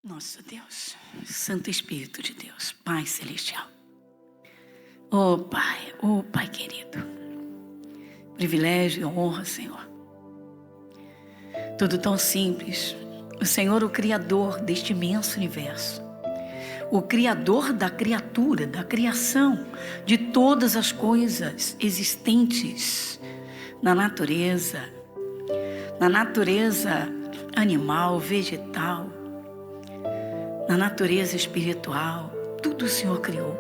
Nosso Deus, Santo Espírito de Deus, Pai Celestial. Oh Pai querido, privilégio e honra, Senhor. Tudo tão simples. O Senhor, o Criador deste imenso universo, o Criador da criatura, da criação, de todas as coisas existentes na natureza animal, vegetal, na natureza espiritual, tudo o Senhor criou.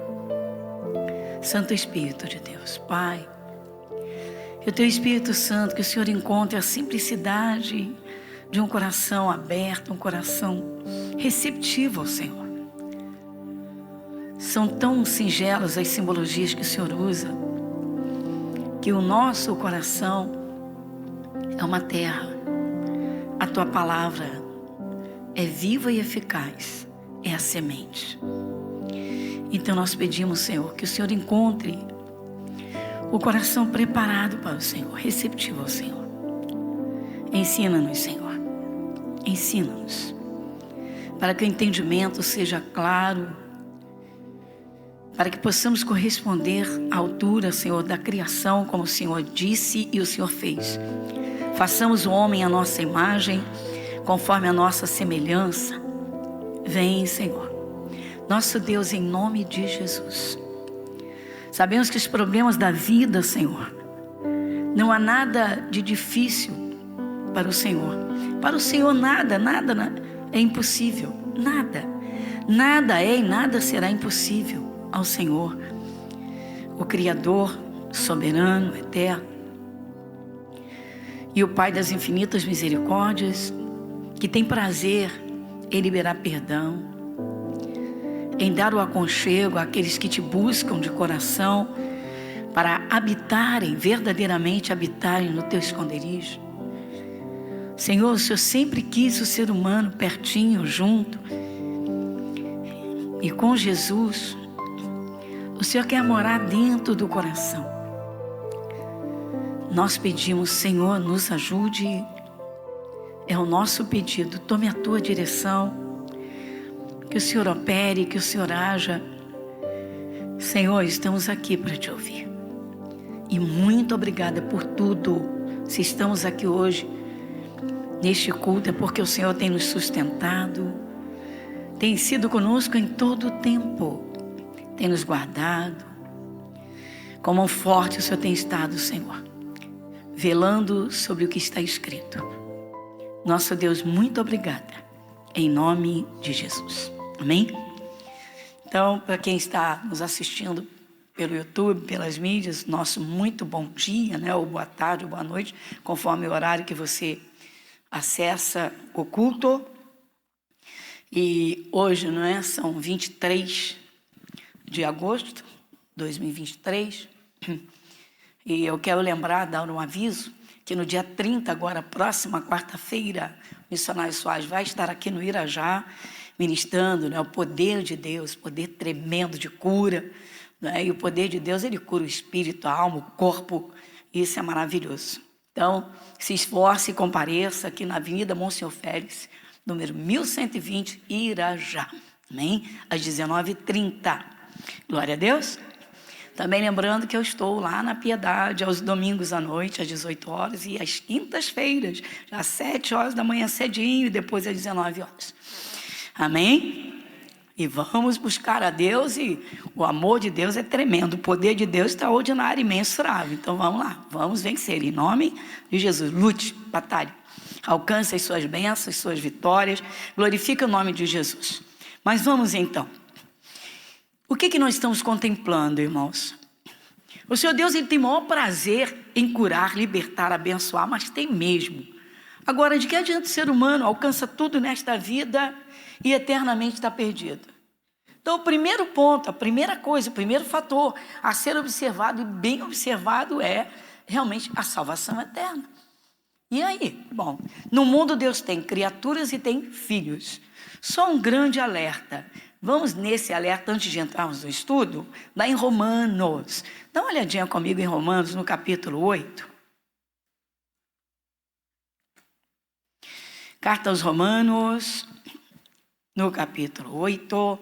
Santo Espírito de Deus, Pai, que o Teu Espírito Santo, que o Senhor encontre a simplicidade de um coração aberto, um coração receptivo ao Senhor. São tão singelas as simbologias que o Senhor usa, que o nosso coração é uma terra. A Tua palavra é viva e eficaz, é a semente. Então nós pedimos, Senhor, que o Senhor encontre o coração preparado para o Senhor, receptivo ao Senhor. Ensina-nos, Senhor, ensina-nos, para que o entendimento seja claro, para que possamos corresponder à altura, Senhor, da criação, como o Senhor disse e o Senhor fez. Façamos o homem à nossa imagem, conforme a nossa semelhança. Vem, Senhor, nosso Deus, em nome de Jesus. Sabemos que os problemas da vida, Senhor, não há nada de difícil para o Senhor. Para o Senhor nada é impossível. Nada é e nada será impossível ao Senhor, o Criador, soberano, eterno, e o Pai das infinitas misericórdias, que tem prazer em liberar perdão, em dar o aconchego àqueles que te buscam de coração para verdadeiramente habitarem no teu esconderijo. Senhor, o Senhor sempre quis o ser humano pertinho, junto, e com Jesus, o Senhor quer morar dentro do coração. Nós pedimos, Senhor, nos ajude. É o nosso pedido. Tome a Tua direção. Que o Senhor opere, que o Senhor haja. Senhor, estamos aqui para Te ouvir. E muito obrigada por tudo. Se estamos aqui hoje, neste culto, é porque o Senhor tem nos sustentado. Tem sido conosco em todo o tempo. Tem nos guardado. Com mão forte o Senhor tem estado, Senhor, velando sobre o que está escrito. Nosso Deus, muito obrigada, em nome de Jesus. Amém? Então, para quem está nos assistindo pelo YouTube, pelas mídias, nosso muito bom dia, né? Ou boa tarde, ou boa noite, conforme o horário que você acessa o culto. E hoje, não é? São 23 de agosto de 2023. E eu quero lembrar, dar um aviso, que no dia 30, agora, próxima quarta-feira, o missionário Soares vai estar aqui no Irajá, ministrando, né, o poder de Deus, poder tremendo de cura, né, e o poder de Deus, ele cura o espírito, a alma, o corpo, isso é maravilhoso. Então, se esforce e compareça aqui na Avenida Monsenhor Félix, número 1120, Irajá, amém? Às 19h30. Glória a Deus. Também lembrando que eu estou lá na Piedade, aos domingos à noite, às 18 horas, e às quintas-feiras, às 7 horas da manhã cedinho, e depois às 19 horas. Amém? E vamos buscar a Deus, e o amor de Deus é tremendo, o poder de Deus é extraordinário, imensurável. Então vamos lá, vamos vencer, em nome de Jesus. Lute, batalhe, alcance as suas bênçãos, as suas vitórias, glorifique o nome de Jesus. Mas vamos então. O que nós estamos contemplando, irmãos? O Senhor Deus, ele tem maior prazer em curar, libertar, abençoar, mas tem mesmo. Agora, de que adianta o ser humano alcança tudo nesta vida e eternamente está perdido? Então, o primeiro ponto, a primeira coisa, o primeiro fator a ser observado e bem observado é realmente a salvação eterna. E aí? Bom, no mundo Deus tem criaturas e tem filhos. Só um grande alerta. Vamos nesse alerta antes de entrarmos no estudo, lá em Romanos. Dá uma olhadinha comigo em Romanos, no capítulo 8. Carta aos Romanos, no capítulo 8.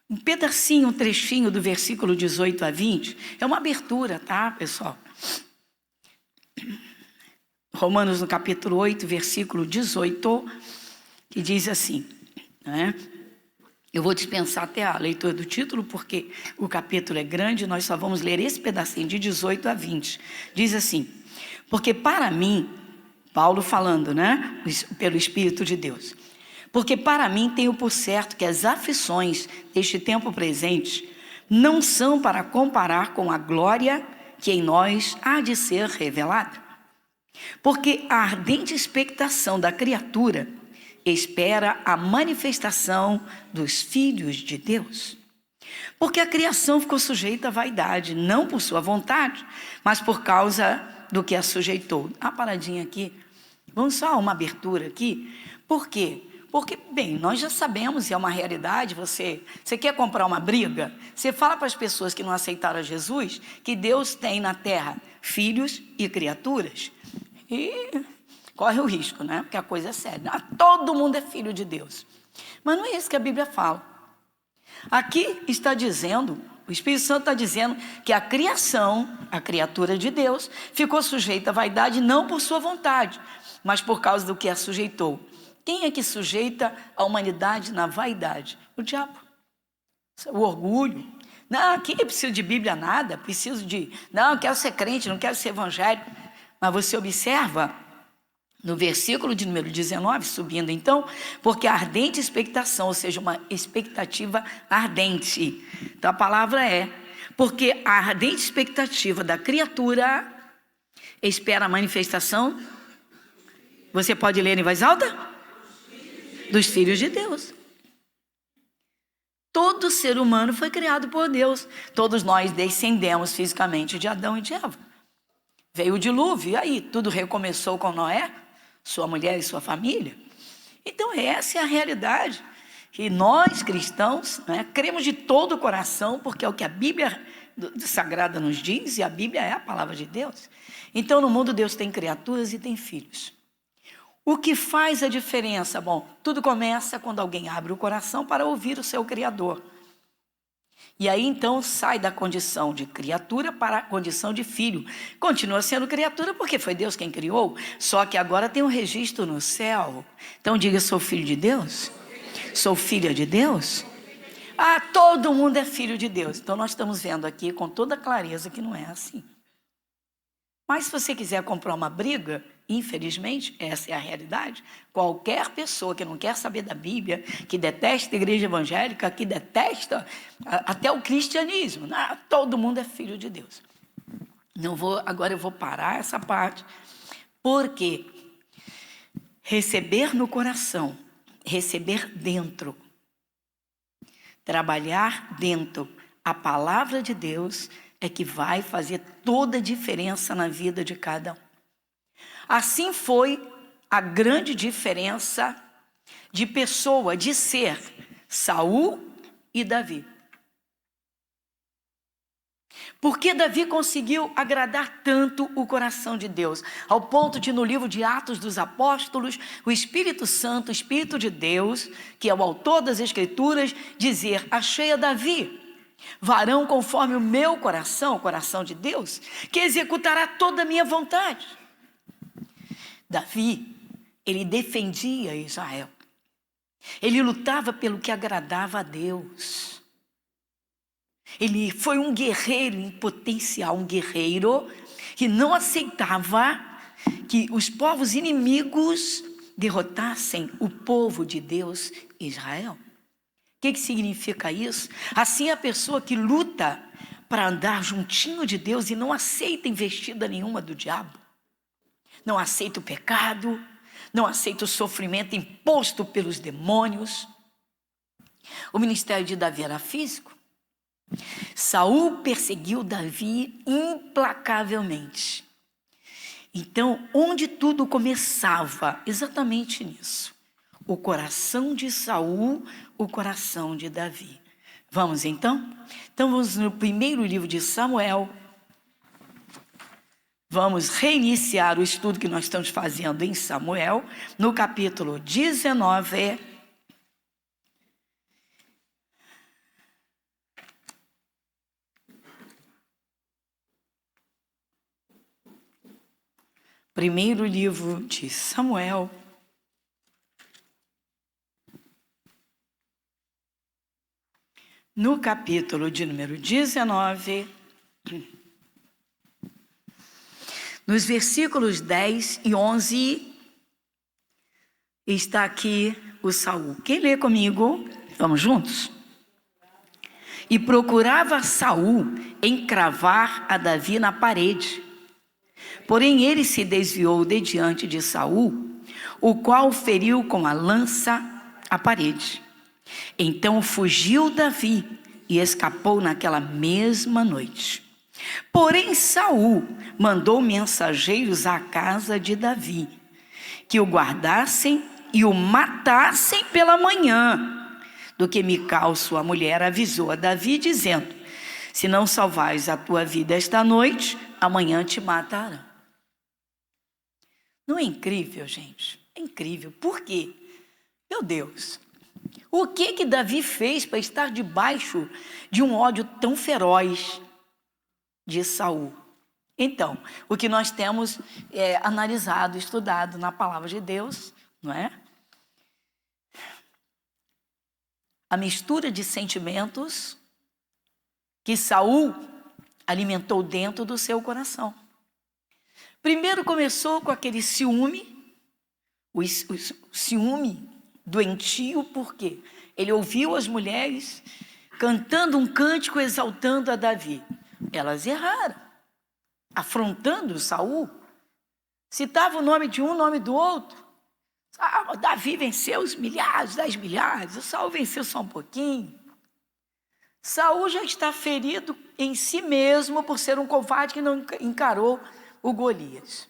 Um pedacinho, um trechinho do versículo 18 a 20. É uma abertura, tá, pessoal? Romanos, no capítulo 8, versículo 18, que diz assim, né? Eu vou dispensar até a leitura do título, porque o capítulo é grande, nós só vamos ler esse pedacinho de 18 a 20. Diz assim: porque para mim, Paulo falando, né, pelo Espírito de Deus, porque para mim tenho por certo que as aflições deste tempo presente não são para comparar com a glória que em nós há de ser revelada. Porque a ardente expectação da criatura espera a manifestação dos filhos de Deus. Porque a criação ficou sujeita à vaidade, não por sua vontade, mas por causa do que a sujeitou. Uma paradinha aqui, vamos só uma abertura aqui. Por quê? Porque, bem, nós já sabemos, é uma realidade, você quer comprar uma briga, você fala para as pessoas que não aceitaram a Jesus, que Deus tem na terra filhos e criaturas, e corre o risco, né? Porque a coisa é séria. Todo mundo é filho de Deus. Mas não é isso que a Bíblia fala. Aqui está dizendo, o Espírito Santo está dizendo que a criação, a criatura de Deus, ficou sujeita à vaidade não por sua vontade, mas por causa do que a sujeitou. Quem é que sujeita a humanidade na vaidade? O diabo. O orgulho. Não, aqui eu preciso de Bíblia nada, preciso de... Não, eu quero ser crente, não quero ser evangélico. Mas você observa no versículo de número 19, subindo então, porque a ardente expectação, ou seja, uma expectativa ardente. Então a palavra é, porque a ardente expectativa da criatura espera a manifestação. Você pode ler em voz alta? Dos filhos de Deus. Todo ser humano foi criado por Deus. Todos nós descendemos fisicamente de Adão e de Eva. Veio o dilúvio, e aí tudo recomeçou com Noé, sua mulher e sua família. Então essa é a realidade. E nós cristãos, né, cremos de todo o coração, porque é o que a Bíblia Sagrada nos diz, e a Bíblia é a palavra de Deus. Então no mundo Deus tem criaturas e tem filhos. O que faz a diferença? Bom, tudo começa quando alguém abre o coração para ouvir o seu Criador. E aí então sai da condição de criatura para a condição de filho. Continua sendo criatura porque foi Deus quem criou, só que agora tem um registro no céu. Então diga, sou filho de Deus? Sou filha de Deus? Ah, todo mundo é filho de Deus. Então nós estamos vendo aqui com toda clareza que não é assim. Mas se você quiser comprar uma briga, infelizmente, essa é a realidade. Qualquer pessoa que não quer saber da Bíblia, que detesta a igreja evangélica, que detesta até o cristianismo, né? Todo mundo é filho de Deus. Agora eu vou parar essa parte, porque receber no coração, receber dentro, trabalhar dentro a palavra de Deus é que vai fazer toda a diferença na vida de cada um. Assim foi a grande diferença de pessoa, de ser, Saul e Davi. Porque Davi conseguiu agradar tanto o coração de Deus, ao ponto de no livro de Atos dos Apóstolos, o Espírito Santo, o Espírito de Deus, que é o autor das Escrituras, dizer, achei a Davi, varão conforme o meu coração, o coração de Deus, que executará toda a minha vontade. Davi, ele defendia Israel. Ele lutava pelo que agradava a Deus. Ele foi um guerreiro em potencial, um guerreiro que não aceitava que os povos inimigos derrotassem o povo de Deus, Israel. O que significa isso? Assim, a pessoa que luta para andar juntinho de Deus e não aceita investida nenhuma do diabo, não aceita o pecado, não aceita o sofrimento imposto pelos demônios. O ministério de Davi era físico. Saul perseguiu Davi implacavelmente. Então, onde tudo começava? Exatamente nisso. O coração de Saul, o coração de Davi. Vamos então? Então vamos no primeiro livro de Samuel, Vamos reiniciar o estudo que nós estamos fazendo em Samuel, no capítulo 19. Primeiro livro de Samuel, no capítulo de número 19, nos versículos 10 e 11, está aqui o Saul. Quem lê comigo? Vamos juntos? E procurava Saul encravar a Davi na parede. Porém ele se desviou de diante de Saul, o qual feriu com a lança a parede. Então fugiu Davi e escapou naquela mesma noite. Porém Saul mandou mensageiros à casa de Davi, que o guardassem e o matassem pela manhã, do que Mical, sua mulher, avisou a Davi, dizendo: se não salvares a tua vida esta noite, amanhã te matarão. Não é incrível, gente? É incrível. Por quê? Meu Deus, o que Davi fez para estar debaixo de um ódio tão feroz de Saul? Então, o que nós temos analisado, estudado na palavra de Deus, não é? A mistura de sentimentos que Saul alimentou dentro do seu coração. Primeiro começou com aquele ciúme, o ciúme doentio, porque ele ouviu as mulheres cantando um cântico exaltando a Davi. Elas erraram, afrontando Saul. Citava o nome de um, o nome do outro. Davi venceu os milhares, 10 milhares, o Saul venceu só um pouquinho. Saul já está ferido em si mesmo por ser um covarde que não encarou o Golias.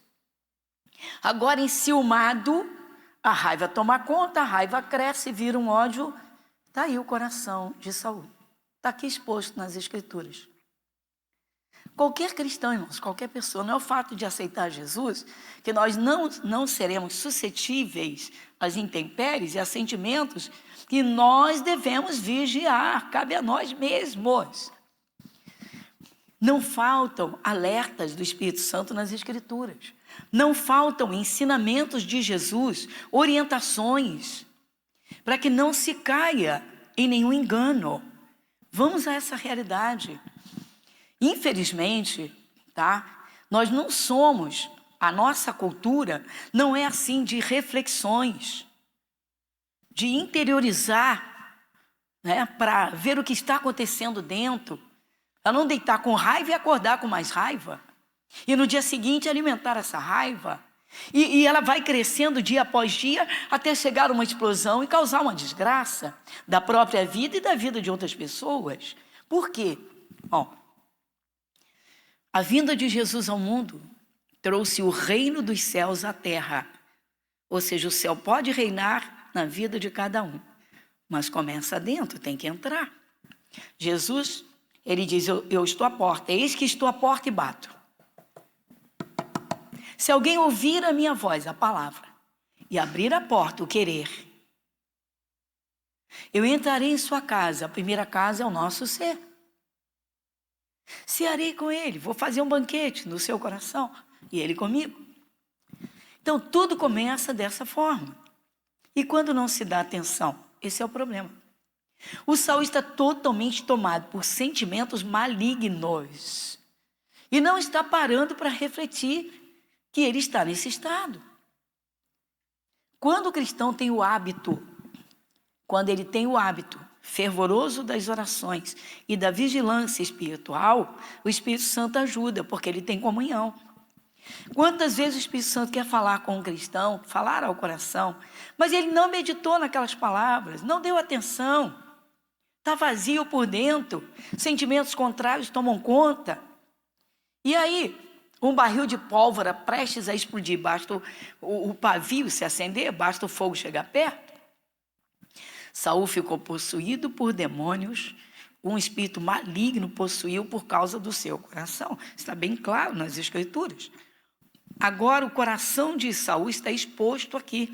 Agora, enciumado, a raiva toma conta, a raiva cresce, vira um ódio. Está aí o coração de Saul. Está aqui exposto nas Escrituras. Qualquer cristão, irmãos, qualquer pessoa, não é o fato de aceitar Jesus que nós não seremos suscetíveis às intempéries e a sentimentos que nós devemos vigiar, cabe a nós mesmos. Não faltam alertas do Espírito Santo nas Escrituras. Não faltam ensinamentos de Jesus, orientações, para que não se caia em nenhum engano. Vamos a essa realidade. Infelizmente, nós não somos, a nossa cultura não é assim de reflexões, de interiorizar, para ver o que está acontecendo dentro, para não deitar com raiva e acordar com mais raiva, e no dia seguinte alimentar essa raiva, e ela vai crescendo dia após dia, até chegar uma explosão e causar uma desgraça da própria vida e da vida de outras pessoas. Por quê? A vinda de Jesus ao mundo trouxe o reino dos céus à terra. Ou seja, o céu pode reinar na vida de cada um, mas começa dentro, tem que entrar. Jesus, ele diz: eu estou à porta, eis que estou à porta e bato. Se alguém ouvir a minha voz, a palavra, e abrir a porta, o querer, eu entrarei em sua casa. A primeira casa é o nosso ser. Cearei com ele, vou fazer um banquete no seu coração e ele comigo. Então tudo começa dessa forma. E quando não se dá atenção, esse é o problema. O Saul está totalmente tomado por sentimentos malignos e não está parando para refletir que ele está nesse estado. Quando o cristão tem o hábito, quando ele tem o hábito fervoroso das orações e da vigilância espiritual, o Espírito Santo ajuda, porque ele tem comunhão. Quantas vezes o Espírito Santo quer falar com um cristão, falar ao coração, mas ele não meditou naquelas palavras, não deu atenção, está vazio por dentro, sentimentos contrários tomam conta. E aí, um barril de pólvora prestes a explodir, basta o pavio se acender, basta o fogo chegar perto. Saul ficou possuído por demônios, um espírito maligno possuiu por causa do seu coração. Está bem claro nas Escrituras. agora o coração de Saul está exposto aqui.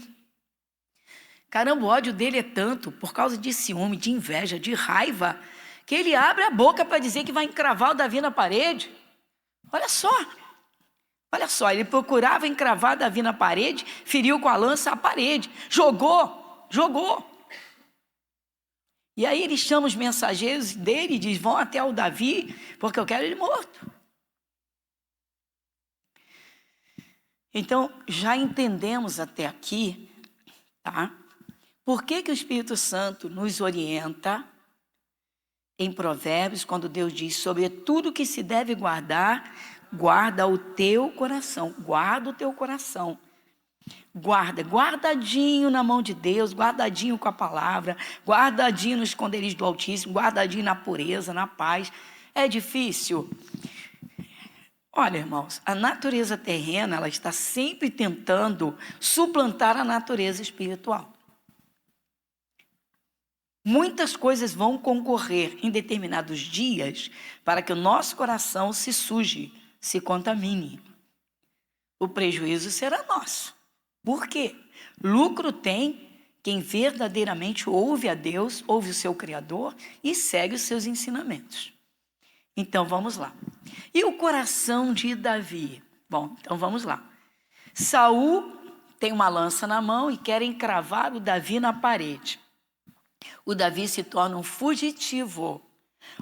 Caramba, o ódio dele é tanto, por causa de ciúme, de inveja, de raiva, que ele abre a boca para dizer que vai encravar o Davi na parede. Olha só, ele procurava encravar Davi na parede, feriu com a lança a parede, jogou. E aí ele chama os mensageiros dele e diz: vão até o Davi, porque eu quero ele morto. Então, já entendemos até aqui, tá? Por que o Espírito Santo nos orienta em Provérbios, quando Deus diz: sobre tudo que se deve guardar, guarda o teu coração, guarda o teu coração. Guardadinho na mão de Deus, guardadinho com a palavra, guardadinho no esconderijo do Altíssimo, guardadinho na pureza, na paz. É difícil? Olha, irmãos, a natureza terrena, ela está sempre tentando suplantar a natureza espiritual. Muitas coisas vão concorrer em determinados dias para que o nosso coração se suje, se contamine. O prejuízo será nosso. Por quê? Lucro tem quem verdadeiramente ouve a Deus, ouve o seu Criador e segue os seus ensinamentos. Então, vamos lá. E o coração de Davi? Bom, então vamos lá. Saul tem uma lança na mão e quer encravar o Davi na parede. O Davi se torna um fugitivo.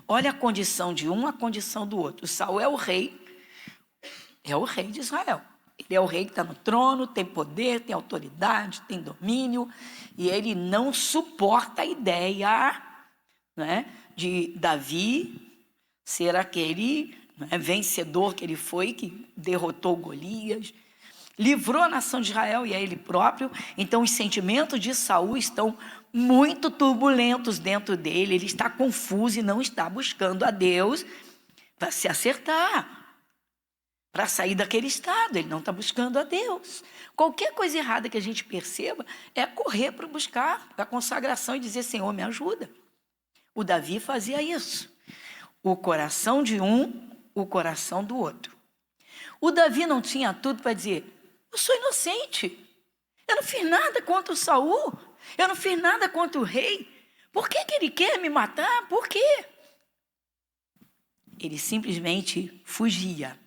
Olha a condição de um, a condição do outro. O Saul é o rei de Israel. Ele é o rei que está no trono, tem poder, tem autoridade, tem domínio, e ele não suporta a ideia, né, de Davi ser aquele, né, vencedor que ele foi, que derrotou Golias, livrou a nação de Israel e a ele próprio. Então os sentimentos de Saul estão muito turbulentos dentro dele, ele está confuso e não está buscando a Deus para se acertar, para sair daquele estado. Ele não está buscando a Deus. Qualquer coisa errada que a gente perceba é correr para buscar a consagração e dizer: Senhor, me ajuda. O Davi fazia isso. O coração de um, o coração do outro. O Davi não tinha tudo para dizer: eu sou inocente, eu não fiz nada contra o Saul, eu não fiz nada contra o rei. Por que ele quer me matar? Por quê? Ele simplesmente fugia.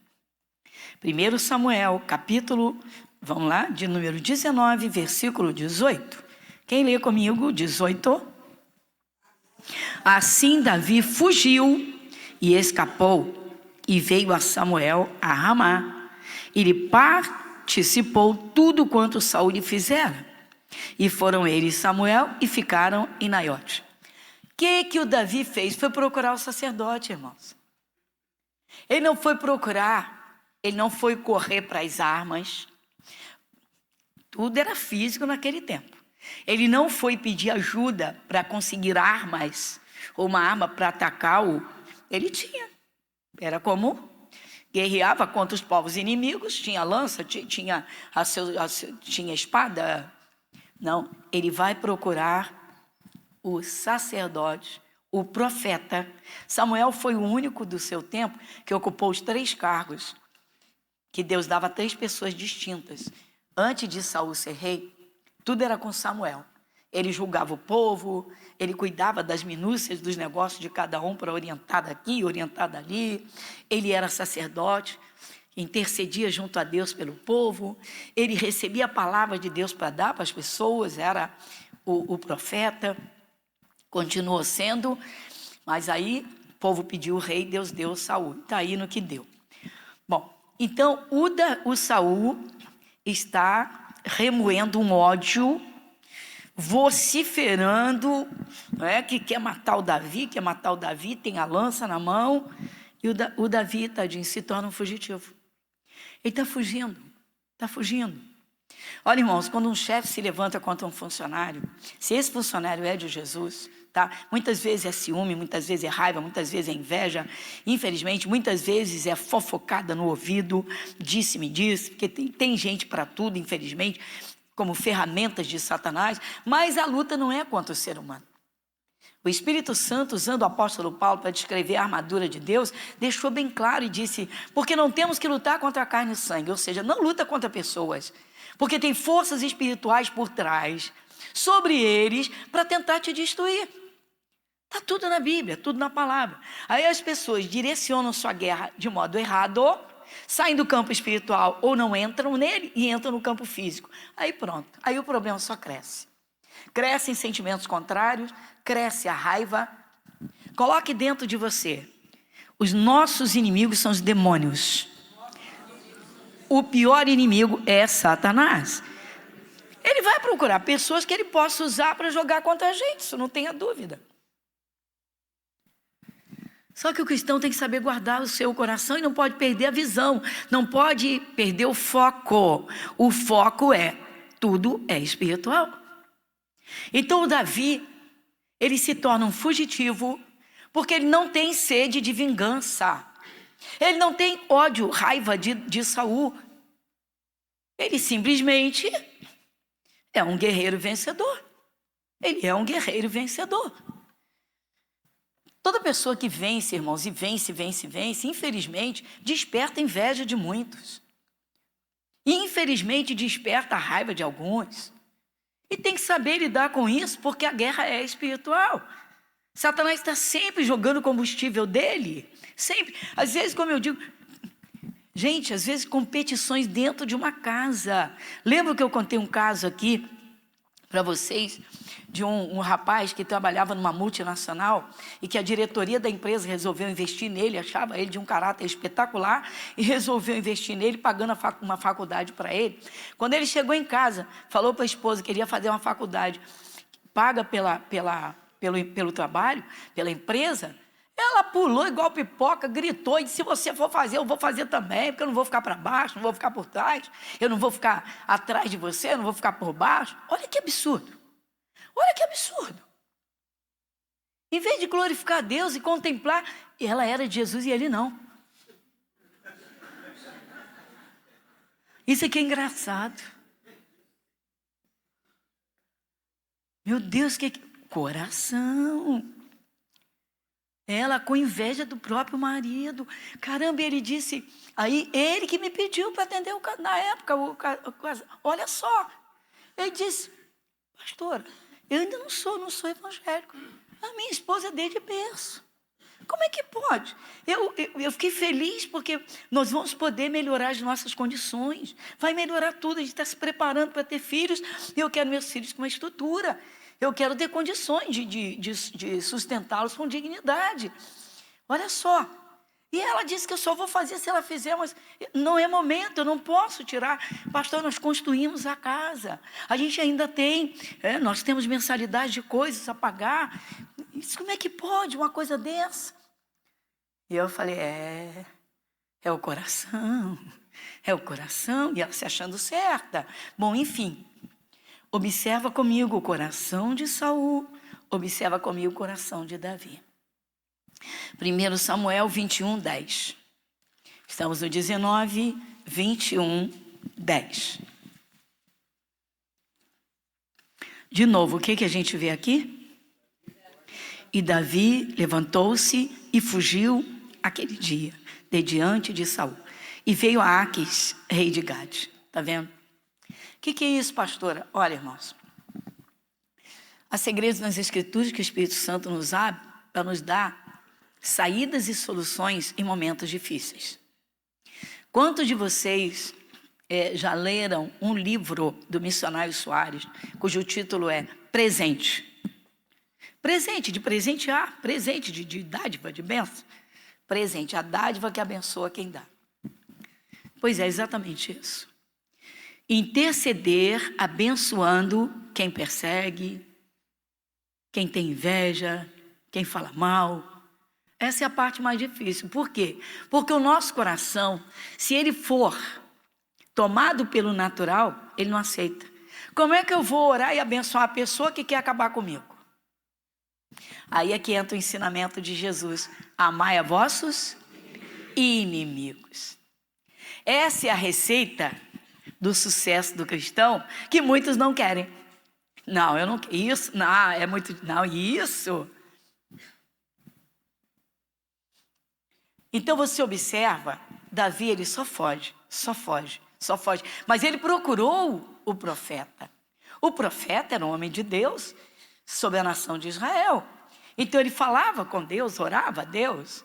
1 Samuel, capítulo, vamos lá, de número 19, versículo 18. Quem lê comigo? 18. Assim Davi fugiu e escapou, e veio a Samuel a Ramá. E lhe participou tudo quanto Saul lhe fizera. E foram ele e Samuel e ficaram em Naiote. O que o Davi fez? Foi procurar o sacerdote, irmãos. Ele não foi procurar, ele não foi correr para as armas. Tudo era físico naquele tempo. Ele não foi pedir ajuda para conseguir armas, ou uma arma para atacá-lo. Ele tinha. Era comum. Guerreava contra os povos inimigos, tinha lança, tinha espada. Não, ele vai procurar o sacerdote, o profeta. Samuel foi o único do seu tempo que ocupou os 3 cargos, que Deus dava a 3 pessoas distintas. Antes de Saul ser rei, tudo era com Samuel. Ele julgava o povo, ele cuidava das minúcias dos negócios de cada um para orientar daqui, orientar dali. Ele era sacerdote, intercedia junto a Deus pelo povo. Ele recebia a palavra de Deus para dar para as pessoas, era o profeta. Continuou sendo, mas aí o povo pediu o rei, Deus deu Saul. Está aí no que deu. Bom, então o Saul está remoendo um ódio, vociferando, né, que quer matar o Davi, tem a lança na mão, e o Davi, tadinho, se torna um fugitivo. Ele está fugindo. Olha, irmãos, quando um chefe se levanta contra um funcionário, se esse funcionário é de Jesus, tá? Muitas vezes é ciúme, muitas vezes é raiva, muitas vezes é inveja, infelizmente, muitas vezes é fofocada no ouvido, disse-me disse, porque tem gente para tudo, infelizmente, como ferramentas de Satanás, mas a luta não é contra o ser humano. O Espírito Santo, usando o apóstolo Paulo para descrever a armadura de Deus, deixou bem claro e disse, porque não temos que lutar contra a carne e sangue, ou seja, não luta contra pessoas, porque tem forças espirituais por trás, sobre eles, para tentar te destruir. Está tudo na Bíblia, tudo na palavra. Aí as pessoas direcionam sua guerra de modo errado, saem do campo espiritual ou não entram nele e entram no campo físico. Aí pronto, aí o problema só cresce. Crescem sentimentos contrários, cresce a raiva. Coloque dentro de você, os nossos inimigos são os demônios. O pior inimigo é Satanás. Ele vai procurar pessoas que ele possa usar para jogar contra a gente, isso não tenha dúvida. Só que o cristão tem que saber guardar o seu coração e não pode perder a visão, não pode perder o foco. O foco é, tudo é espiritual. Então o Davi, ele se torna um fugitivo, porque ele não tem sede de vingança. Ele não tem ódio, raiva de Saul. Ele simplesmente é um guerreiro vencedor. Ele é um guerreiro vencedor. Toda pessoa que vence, irmãos, e vence, infelizmente, desperta inveja de muitos. E, infelizmente, desperta a raiva de alguns. E tem que saber lidar com isso, porque a guerra é espiritual. Satanás está sempre jogando o combustível dele. Sempre. Às vezes, como eu digo, gente, às vezes competições dentro de uma casa. Lembra que eu contei um caso aqui para vocês, de um rapaz que trabalhava numa multinacional e que a diretoria da empresa resolveu investir nele, achava ele de um caráter espetacular e resolveu investir nele, pagando uma faculdade para ele. Quando ele chegou em casa, falou para a esposa que queria fazer uma faculdade paga pelo trabalho, pela empresa, ela pulou igual pipoca, gritou e disse, se você for fazer, eu vou fazer também, porque eu não vou ficar para baixo, não vou ficar por trás, eu não vou ficar atrás de você, eu não vou ficar por baixo. Olha que absurdo. Olha que absurdo. Em vez de glorificar a Deus e contemplar, ela era de Jesus e ele não. Isso aqui é engraçado. Meu Deus, que coração. Ela com inveja do próprio marido. Caramba, ele disse, aí ele que me pediu para atender na época, olha só. Ele disse, pastora, eu ainda não sou evangélico. A minha esposa é desde berço. Como é que pode? Eu fiquei feliz porque nós vamos poder melhorar as nossas condições. Vai melhorar tudo, a gente está se preparando para ter filhos. E eu quero meus filhos com uma estrutura. Eu quero ter condições de sustentá-los com dignidade. Olha só. E ela disse que eu só vou fazer se ela fizer, mas não é momento, eu não posso tirar. Pastor, nós construímos a casa. A gente ainda tem, nós temos mensalidade de coisas a pagar. Isso, como é que pode uma coisa dessa? E eu falei, é o coração. É o coração. E ela se achando certa. Bom, enfim. Observa comigo o coração de Saul, observa comigo o coração de Davi. 1 Samuel 21, 10. Estamos no 19, 21, 10. De novo, o que a gente vê aqui? E Davi levantou-se e fugiu aquele dia, de diante de Saul. E veio a Aquis, rei de Gade. Está vendo? O que é isso, pastora? Olha, irmãos, há segredos nas Escrituras que o Espírito Santo nos abre para nos dar saídas e soluções em momentos difíceis. Quantos de vocês já leram um livro do missionário Soares, cujo título é Presente? Presente, de presentear, presente de dádiva, de bênção. Presente, a dádiva que abençoa quem dá. Pois é, exatamente isso. Interceder abençoando quem persegue, quem tem inveja, quem fala mal. Essa é a parte mais difícil. Por quê? Porque o nosso coração, se ele for tomado pelo natural, ele não aceita. Como é que eu vou orar e abençoar a pessoa que quer acabar comigo? Aí é que entra o ensinamento de Jesus. Amai a vossos inimigos. Essa é a receita do sucesso do cristão, que muitos não querem. Não, eu não quero isso. Não, é muito. Não, isso. Então você observa, Davi, ele só foge, só foge, só foge. Mas ele procurou o profeta. O profeta era um homem de Deus sobre a nação de Israel. Então ele falava com Deus, orava a Deus,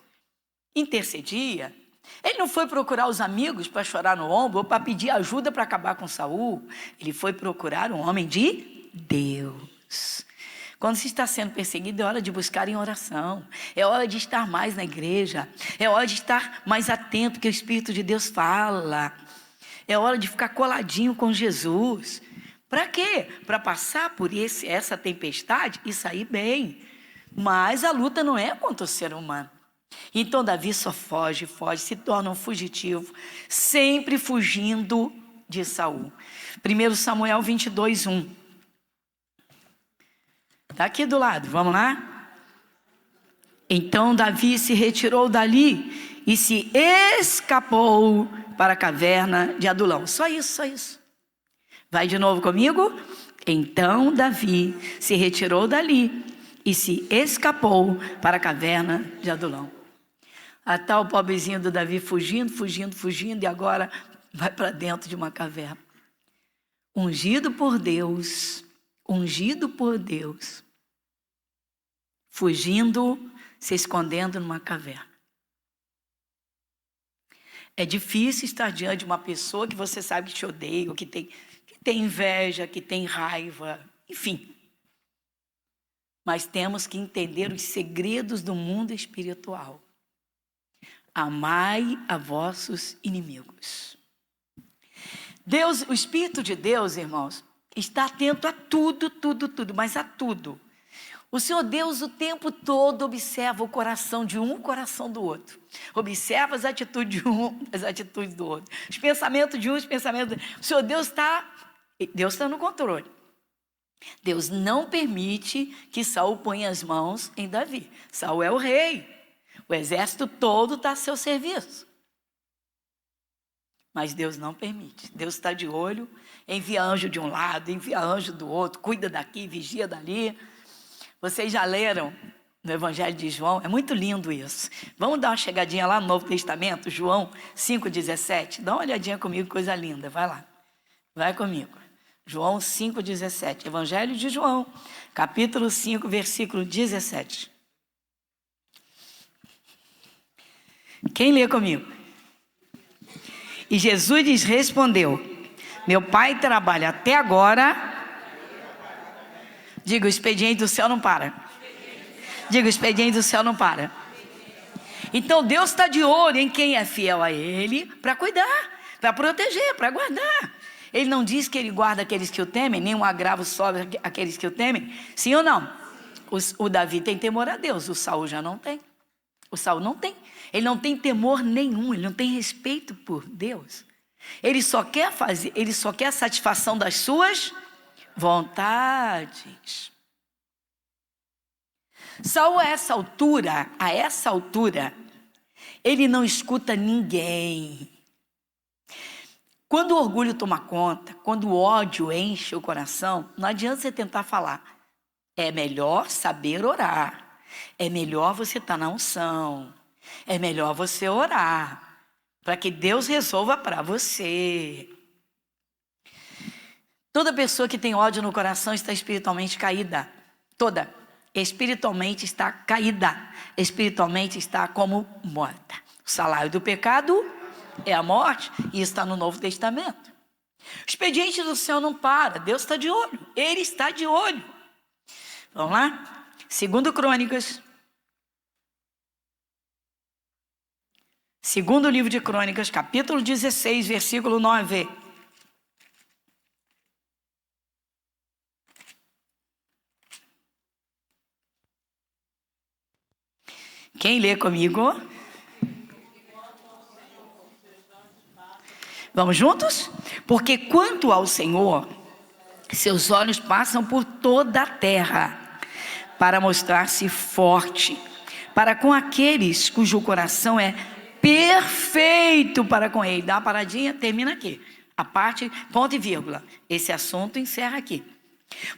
intercedia. Ele não foi procurar os amigos para chorar no ombro ou para pedir ajuda para acabar com Saul. Ele foi procurar um homem de Deus. Quando se está sendo perseguido, é hora de buscar em oração. É hora de estar mais na igreja. É hora de estar mais atento que o Espírito de Deus fala. É hora de ficar coladinho com Jesus. Para quê? Para passar por essa tempestade e sair bem. Mas a luta não é contra o ser humano. Então Davi só foge, se torna um fugitivo, sempre fugindo de Saul. 1 Samuel 22, 1. Está aqui do lado, vamos lá? Então Davi se retirou dali e se escapou para a caverna de Adulão. Só isso, só isso. Vai de novo comigo? Então Davi se retirou dali e se escapou para a caverna de Adulão. A tal pobrezinho do Davi fugindo, e agora vai para dentro de uma caverna. Ungido por Deus, fugindo, se escondendo numa caverna. É difícil estar diante de uma pessoa que você sabe que te odeia, ou que tem inveja, que tem raiva, enfim. Mas temos que entender os segredos do mundo espiritual. Amai a vossos inimigos. Deus, o Espírito de Deus, irmãos, está atento a tudo, mas a tudo. O Senhor Deus o tempo todo observa o coração de um, o coração do outro. Observa as atitudes de um, as atitudes do outro. Os pensamentos de um, os pensamentos do outro. O Senhor Deus está no controle. Deus não permite que Saul ponha as mãos em Davi. Saul é o rei. O exército todo está a seu serviço. Mas Deus não permite. Deus está de olho, envia anjo de um lado, envia anjo do outro, cuida daqui, vigia dali. Vocês já leram no Evangelho de João? É muito lindo isso. Vamos dar uma chegadinha lá no Novo Testamento, João 5,17. Dá uma olhadinha comigo, coisa linda. Vai lá. Vai comigo. João 5,17. Evangelho de João, capítulo 5, versículo 17. Quem lê comigo? E Jesus lhes respondeu: meu pai trabalha até agora. Diga, o expediente do céu não para. Diga, o expediente do céu não para. Então Deus está de olho em quem é fiel a Ele para cuidar, para proteger, para guardar. Ele não diz que Ele guarda aqueles que o temem, nenhum agravo sobre aqueles que o temem. Sim ou não? O Davi tem temor a Deus, o Saul já não tem. O Saul não tem. Ele não tem temor nenhum, ele não tem respeito por Deus. Ele só quer a satisfação das suas vontades. Saul, a essa altura, ele não escuta ninguém. Quando o orgulho toma conta, quando o ódio enche o coração, não adianta você tentar falar. É melhor saber orar. É melhor você estar na unção. É melhor você orar para que Deus resolva para você. Toda pessoa que tem ódio no coração está espiritualmente caída. Toda. Espiritualmente está caída. Espiritualmente está como morta. O salário do pecado é a morte e está no Novo Testamento. O expediente do céu não para. Deus está de olho. Ele está de olho. Vamos lá? 2 Crônicas. Segundo livro de Crônicas, capítulo 16, versículo 9. Quem lê comigo? Vamos juntos? Porque quanto ao Senhor, seus olhos passam por toda a terra para mostrar-se forte, para com aqueles cujo coração é perfeito para com ele. Dá uma paradinha, termina aqui. A parte, ponto e vírgula. Esse assunto encerra aqui.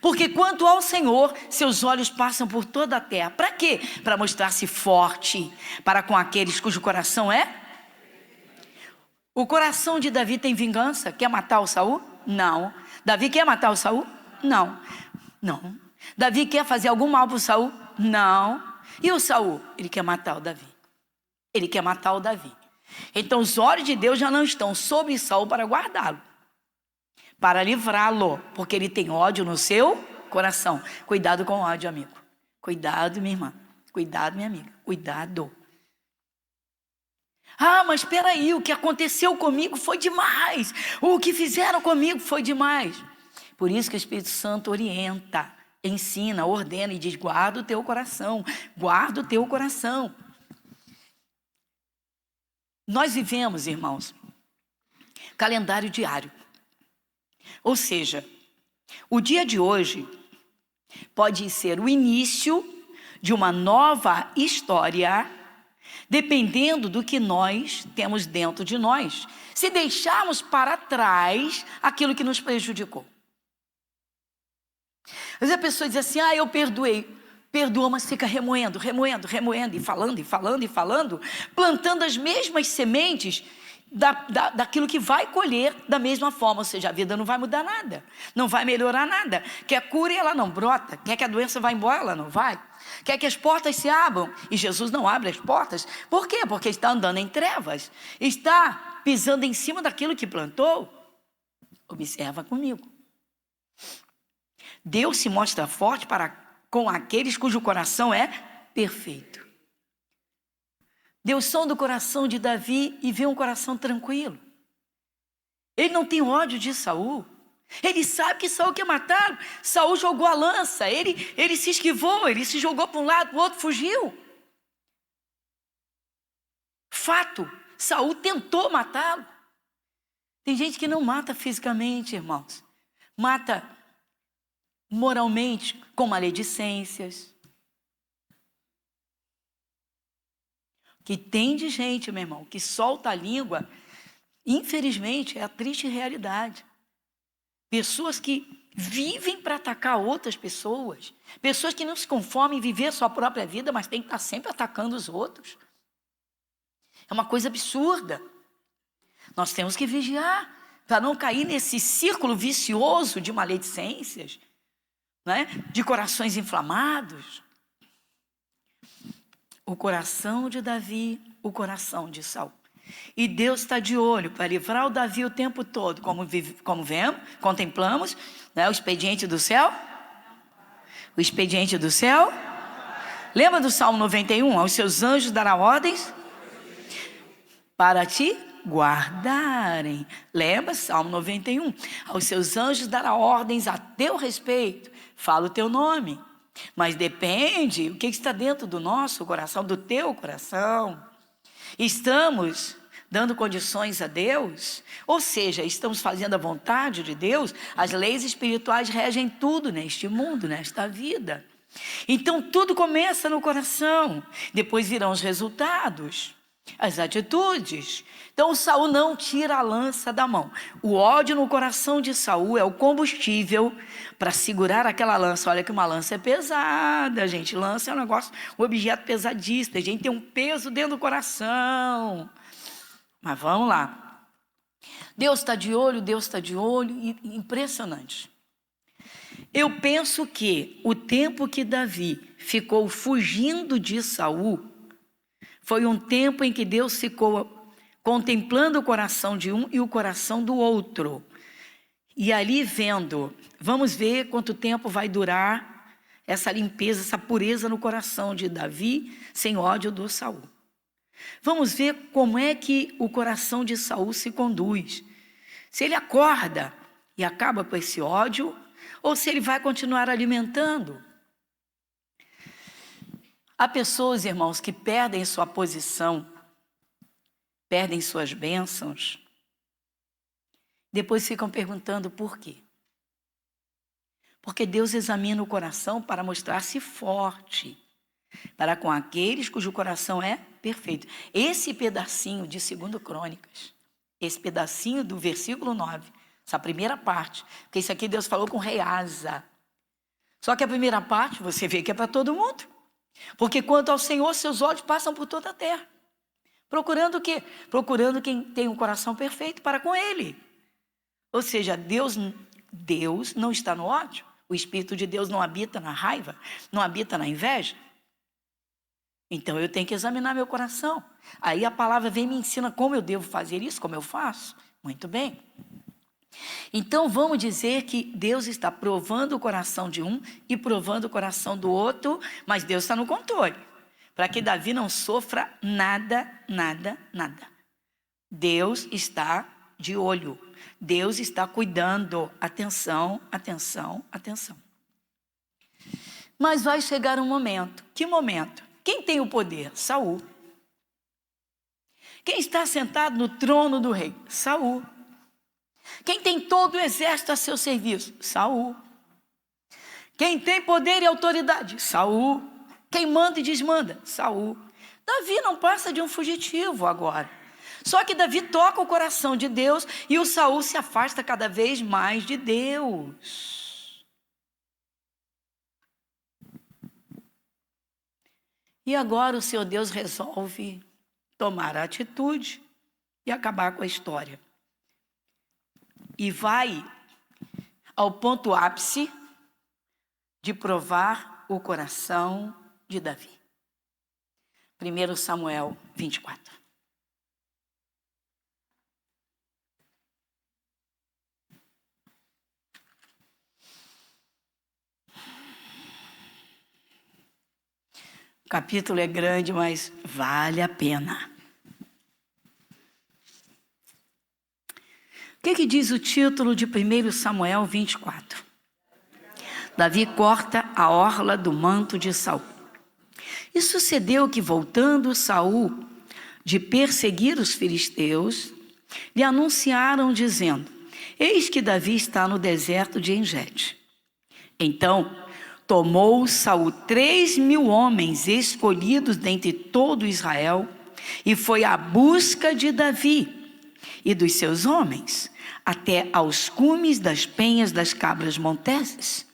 Porque quanto ao Senhor, seus olhos passam por toda a terra. Para quê? Para mostrar-se forte para com aqueles cujo coração é. O coração de Davi tem vingança? Quer matar o Saul? Não. Davi quer matar o Saul? Não. Não. Davi quer fazer algum mal para o Saul? Não. E o Saul? Ele quer matar o Davi. Ele quer matar o Davi. Então os olhos de Deus já não estão sobre Saul para guardá-lo, para livrá-lo, porque ele tem ódio no seu coração. Cuidado com o ódio, amigo. Cuidado, minha irmã. Cuidado, minha amiga. Cuidado. Ah, mas espera aí, o que aconteceu comigo foi demais. O que fizeram comigo foi demais. Por isso que o Espírito Santo orienta, ensina, ordena e diz: guarda o teu coração, guarda o teu coração. Nós vivemos, irmãos, calendário diário. Ou seja, o dia de hoje pode ser o início de uma nova história, dependendo do que nós temos dentro de nós, se deixarmos para trás aquilo que nos prejudicou. Às vezes a pessoa diz assim: eu perdoei. Perdoa, mas fica remoendo, e falando, plantando as mesmas sementes daquilo que vai colher da mesma forma. Ou seja, a vida não vai mudar nada, não vai melhorar nada. Quer cura e ela não brota, quer que a doença vá embora, ela não vai. Quer que as portas se abram e Jesus não abre as portas. Por quê? Porque está andando em trevas, está pisando em cima daquilo que plantou. Observa comigo. Deus se mostra forte com aqueles cujo coração é perfeito. Deus sonda o coração de Davi e vê um coração tranquilo. Ele não tem ódio de Saul. Ele sabe que Saul quer matá-lo. Saul jogou a lança, ele se esquivou, ele se jogou para um lado, para o outro, fugiu. Fato, Saul tentou matá-lo. Tem gente que não mata fisicamente, irmãos. Mata moralmente, com maledicências. Que tem de gente, meu irmão, que solta a língua, infelizmente, é a triste realidade. Pessoas que vivem para atacar outras pessoas, pessoas que não se conformam em viver a sua própria vida, mas tem que estar sempre atacando os outros. É uma coisa absurda. Nós temos que vigiar para não cair nesse círculo vicioso de maledicências, né? De corações inflamados. O coração de Davi, o coração de Saul. E Deus está de olho para livrar o Davi o tempo todo, como vemos, contemplamos, né? O expediente do céu. O expediente do céu. Lembra do Salmo 91? Aos seus anjos dará ordens para te guardarem. Lembra? Salmo 91. Aos seus anjos dará ordens a teu respeito. Fala o teu nome. Mas depende o que está dentro do nosso coração, do teu coração. Estamos dando condições a Deus, ou seja, estamos fazendo a vontade de Deus. As leis espirituais regem tudo neste mundo, nesta vida. Então tudo começa no coração, depois virão os resultados, as atitudes. Então Saul não tira a lança da mão. O ódio no coração de Saul é o combustível para segurar aquela lança. Olha que uma lança é pesada, gente. Lança é um negócio, um objeto pesadíssimo. A gente tem um peso dentro do coração. Mas vamos lá. Deus está de olho, impressionante. Eu penso que o tempo que Davi ficou fugindo de Saul foi um tempo em que Deus ficou contemplando o coração de um e o coração do outro. E ali vendo, vamos ver quanto tempo vai durar essa limpeza, essa pureza no coração de Davi, sem ódio do Saul. Vamos ver como é que o coração de Saul se conduz. Se ele acorda e acaba com esse ódio, ou se ele vai continuar alimentando. Há pessoas, irmãos, que perdem sua posição, perdem suas bênçãos, depois ficam perguntando por quê. Porque Deus examina o coração para mostrar-se forte, para com aqueles cujo coração é perfeito. Esse pedacinho de 2 Crônicas, esse pedacinho do versículo 9, essa primeira parte, porque isso aqui Deus falou com o rei Asa. Só que a primeira parte, você vê que é para todo mundo. Porque quanto ao Senhor, seus olhos passam por toda a terra. Procurando o quê? Procurando quem tem um coração perfeito para com Ele. Ou seja, Deus não está no ódio. O Espírito de Deus não habita na raiva, não habita na inveja. Então eu tenho que examinar meu coração. Aí a palavra vem e me ensina como eu devo fazer isso, como eu faço. Muito bem. Então vamos dizer que Deus está provando o coração de um e provando o coração do outro, mas Deus está no controle. Para que Davi não sofra nada. Deus está de olho. Deus está cuidando. Atenção. Mas vai chegar um momento. Que momento? Quem tem o poder? Saul. Quem está sentado no trono do rei? Saul. Quem tem todo o exército a seu serviço? Saul. Quem tem poder e autoridade? Saul. Quem manda e desmanda? Saul. Davi não passa de um fugitivo agora. Só que Davi toca o coração de Deus e o Saul se afasta cada vez mais de Deus. E agora o Senhor Deus resolve tomar a atitude e acabar com a história. E vai ao ponto ápice de provar o coração de Davi. 1 Samuel 24. O capítulo é grande, mas vale a pena. O que diz o título de 1 Samuel 24? Davi corta a orla do manto de Saul. E sucedeu que, voltando Saul de perseguir os filisteus, lhe anunciaram, dizendo: eis que Davi está no deserto de Engede. Então tomou Saul 3.000 homens escolhidos dentre todo Israel e foi à busca de Davi e dos seus homens até aos cumes das penhas das cabras monteses.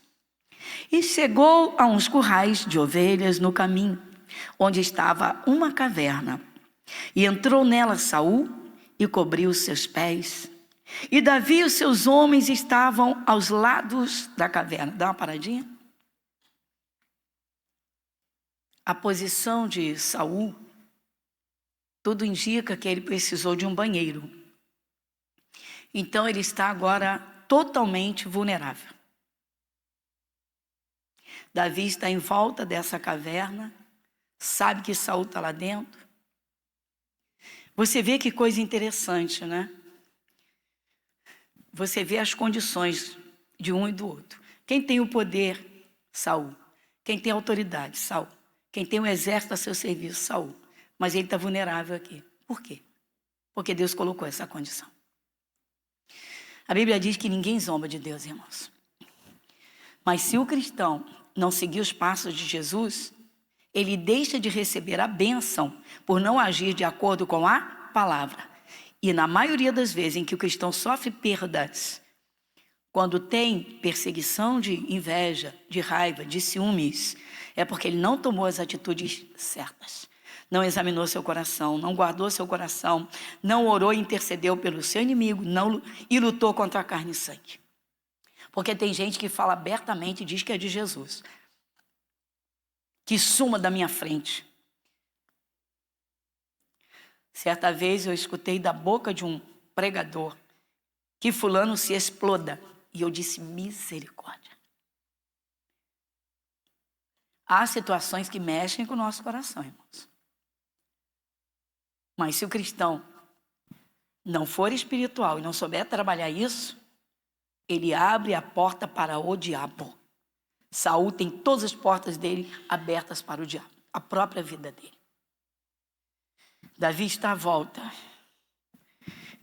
E chegou a uns currais de ovelhas no caminho, onde estava uma caverna. E entrou nela Saul e cobriu os seus pés. E Davi e os seus homens estavam aos lados da caverna. Dá uma paradinha. A posição de Saul, tudo indica que ele precisou de um banheiro. Então ele está agora totalmente vulnerável. Davi está em volta dessa caverna, sabe que Saul está lá dentro. Você vê que coisa interessante, né? Você vê as condições de um e do outro. Quem tem o poder? Saul. Quem tem autoridade? Saul. Quem tem um exército a seu serviço? Saul. Mas ele está vulnerável aqui. Por quê? Porque Deus colocou essa condição. A Bíblia diz que ninguém zomba de Deus, irmãos. Mas se o cristão não seguir os passos de Jesus, ele deixa de receber a bênção por não agir de acordo com a palavra. E na maioria das vezes em que o cristão sofre perdas, quando tem perseguição de inveja, de raiva, de ciúmes, é porque ele não tomou as atitudes certas. Não examinou seu coração, não guardou seu coração, não orou e intercedeu pelo seu inimigo, e lutou contra a carne e sangue. Porque tem gente que fala abertamente e diz que é de Jesus. Que suma da minha frente. Certa vez eu escutei da boca de um pregador que fulano se exploda. E eu disse, misericórdia. Há situações que mexem com o nosso coração, irmãos. Mas se o cristão não for espiritual e não souber trabalhar isso, ele abre a porta para o diabo. Saul tem todas as portas dele abertas para o diabo, a própria vida dele. Davi está à volta.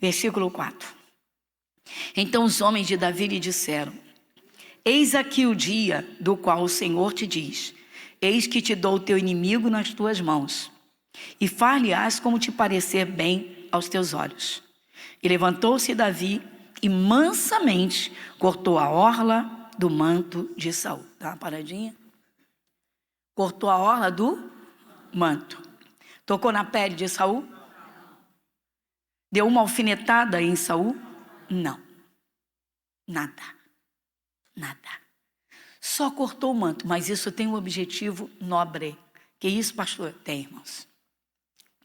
Versículo 4. Então os homens de Davi lhe disseram: eis aqui o dia do qual o Senhor te diz: eis que te dou o teu inimigo nas tuas mãos, e far-lhe-ás como te parecer bem aos teus olhos. E levantou-se Davi e mansamente cortou a orla do manto de Saul. Dá uma paradinha. Cortou a orla do manto. Tocou na pele de Saul? Deu uma alfinetada em Saul? Não. Nada. Só cortou o manto, mas isso tem um objetivo nobre. Que isso, pastor? Tem, irmãos.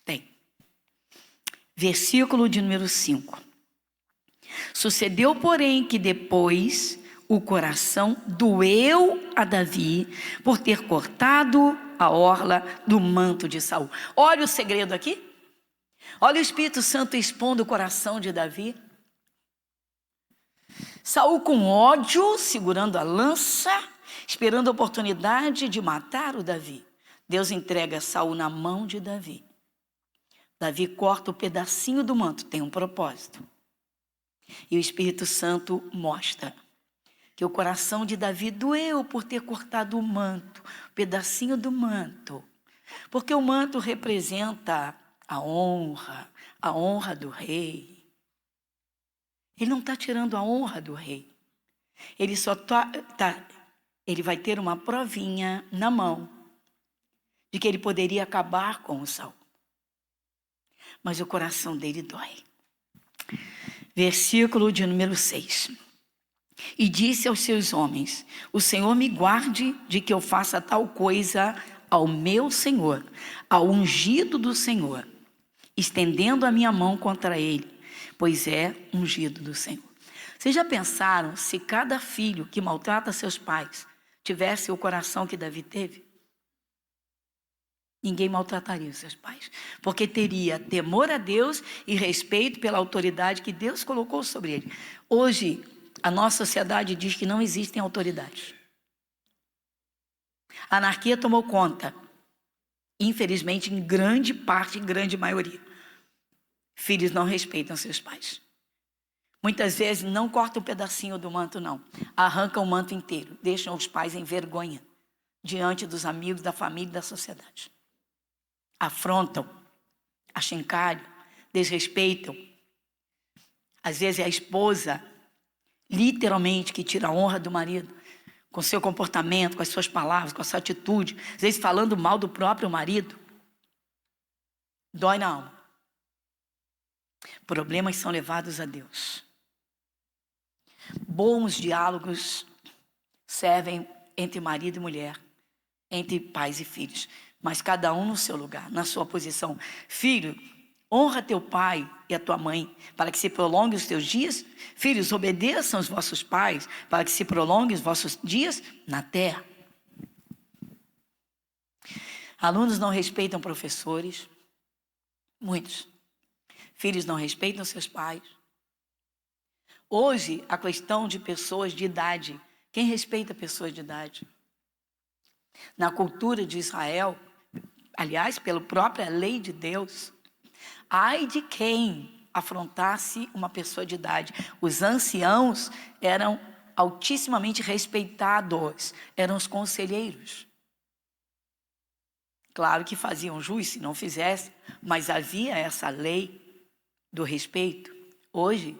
Tem. Versículo de número 5. Sucedeu, porém, que depois o coração doeu a Davi por ter cortado a orla do manto de Saul. Olha o segredo aqui. Olha o Espírito Santo expondo o coração de Davi. Saul com ódio, segurando a lança, esperando a oportunidade de matar o Davi. Deus entrega Saul na mão de Davi. Davi corta o pedacinho do manto, tem um propósito. E o Espírito Santo mostra que o coração de Davi doeu por ter cortado o manto, o pedacinho do manto. Porque o manto representa a honra do rei. Ele não está tirando a honra do rei. Ele só ele vai ter uma provinha na mão de que ele poderia acabar com o Saul. Mas o coração dele dói. Versículo de número 6. E disse aos seus homens: o Senhor me guarde de que eu faça tal coisa ao meu Senhor, ao ungido do Senhor, estendendo a minha mão contra ele, pois é ungido do Senhor. Vocês já pensaram se cada filho que maltrata seus pais tivesse o coração que Davi teve? Ninguém maltrataria os seus pais, porque teria temor a Deus e respeito pela autoridade que Deus colocou sobre ele. Hoje, a nossa sociedade diz que não existem autoridades. A anarquia tomou conta, infelizmente, em grande parte, em grande maioria. Filhos não respeitam seus pais. Muitas vezes não cortam um pedacinho do manto, não. Arrancam o manto inteiro, deixam os pais em vergonha diante dos amigos, da família e da sociedade. Afrontam, achincalham, desrespeitam. Às vezes é a esposa, literalmente, que tira a honra do marido, com seu comportamento, com as suas palavras, com a sua atitude, às vezes falando mal do próprio marido. Dói na alma. Problemas são levados a Deus. Bons diálogos servem entre marido e mulher, entre pais e filhos, mas cada um no seu lugar, na sua posição. Filho, honra teu pai e a tua mãe, para que se prolongue os teus dias. Filhos, obedeçam os vossos pais, para que se prolongue os vossos dias na terra. Alunos não respeitam professores, muitos. Filhos não respeitam seus pais. Hoje, a questão de pessoas de idade. Quem respeita pessoas de idade? Na cultura de Israel, aliás, pela própria lei de Deus, ai de quem afrontasse uma pessoa de idade. Os anciãos eram altissimamente respeitados, eram os conselheiros. Claro que faziam jus se não fizesse, mas havia essa lei do respeito. Hoje,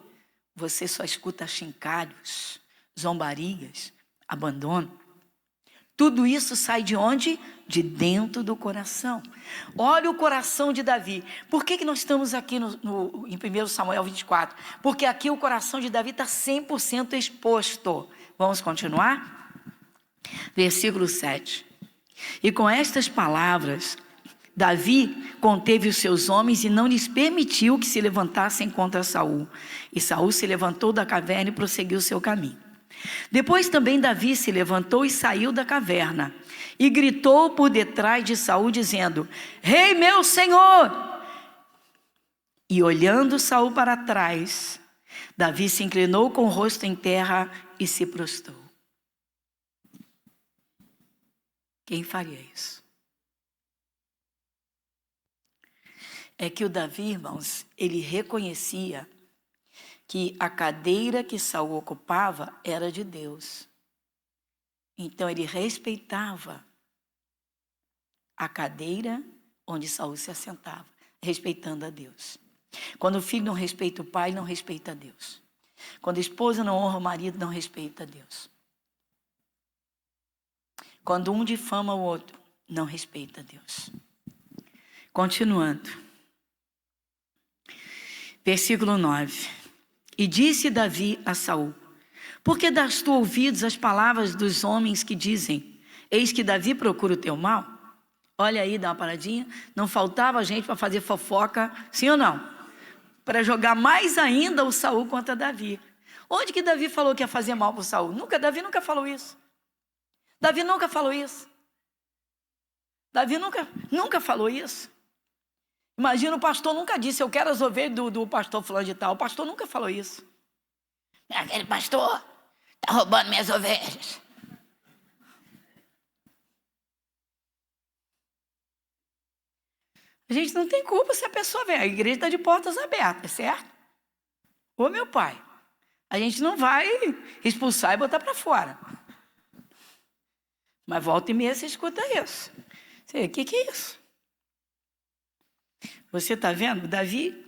você só escuta achincalhos, zombarias, abandono. Tudo isso sai de onde? De dentro do coração. Olha o coração de Davi. Por que nós estamos aqui em 1 Samuel 24? Porque aqui o coração de Davi está 100% exposto. Vamos continuar? Versículo 7. E com estas palavras, Davi conteve os seus homens e não lhes permitiu que se levantassem contra Saul. E Saul se levantou da caverna e prosseguiu o seu caminho. Depois também Davi se levantou e saiu da caverna e gritou por detrás de Saul, dizendo: Rei meu senhor! E olhando Saul para trás, Davi se inclinou com o rosto em terra e se prostrou. Quem faria isso? É que o Davi, irmãos, ele reconhecia que a cadeira que Saul ocupava era de Deus. Então ele respeitava a cadeira onde Saul se assentava, respeitando a Deus. Quando o filho não respeita o pai, não respeita a Deus. Quando a esposa não honra o marido, não respeita a Deus. Quando um difama o outro, não respeita Deus. Continuando. Versículo 9. E disse Davi a Saul: por que dás tu ouvidos às palavras dos homens que dizem: eis que Davi procura o teu mal? Olha aí, dá uma paradinha. Não faltava gente para fazer fofoca, sim ou não? Para jogar mais ainda o Saul contra Davi. Onde que Davi falou que ia fazer mal para o Saul? Davi nunca falou isso. Davi nunca falou isso. Davi nunca falou isso. Imagina, o pastor nunca disse: eu quero as ovelhas do pastor fulano de tal. O pastor nunca falou isso. Aquele pastor está roubando minhas ovelhas. A gente não tem culpa se a pessoa vem. A igreja está de portas abertas, certo? Ô meu pai, a gente não vai expulsar e botar para fora. Mas volta e meia você escuta isso. Você, o que é isso? Você está vendo? Davi,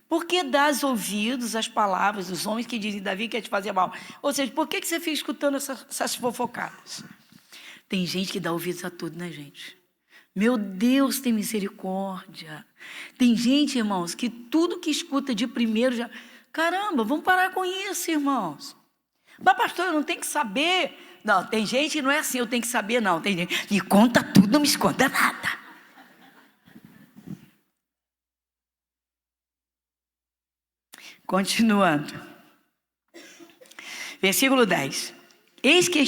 por que dás ouvidos às palavras dos homens que dizem: Davi quer te fazer mal? Ou seja, por que você fica escutando essas fofocadas? Tem gente que dá ouvidos a tudo, né, gente? Meu Deus, tem misericórdia. Tem gente, irmãos, que tudo que escuta de primeiro já... Caramba, vamos parar com isso, irmãos. Mas, pastor, eu não tenho que saber. Não, tem gente que não é assim, eu tenho que saber, não. Tem gente, me conta tudo, não me esconda nada. Continuando. Versículo 10. Eis que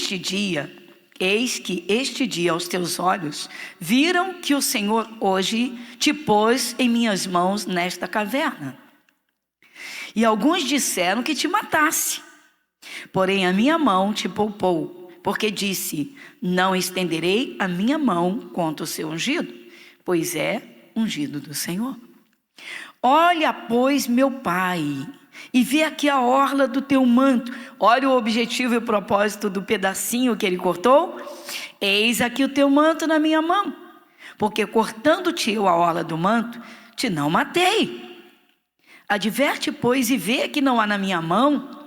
este dia aos teus olhos viram que o Senhor hoje te pôs em minhas mãos nesta caverna. E alguns disseram que te matasse. Porém a minha mão te poupou, porque disse: não estenderei a minha mão contra o seu ungido, pois é ungido do Senhor. Olha, pois, meu pai, e vê aqui a orla do teu manto. Olha o objetivo e o propósito do pedacinho que ele cortou. Eis aqui o teu manto na minha mão, porque cortando-te eu a orla do manto, te não matei. Adverte, pois, e vê que não há na minha mão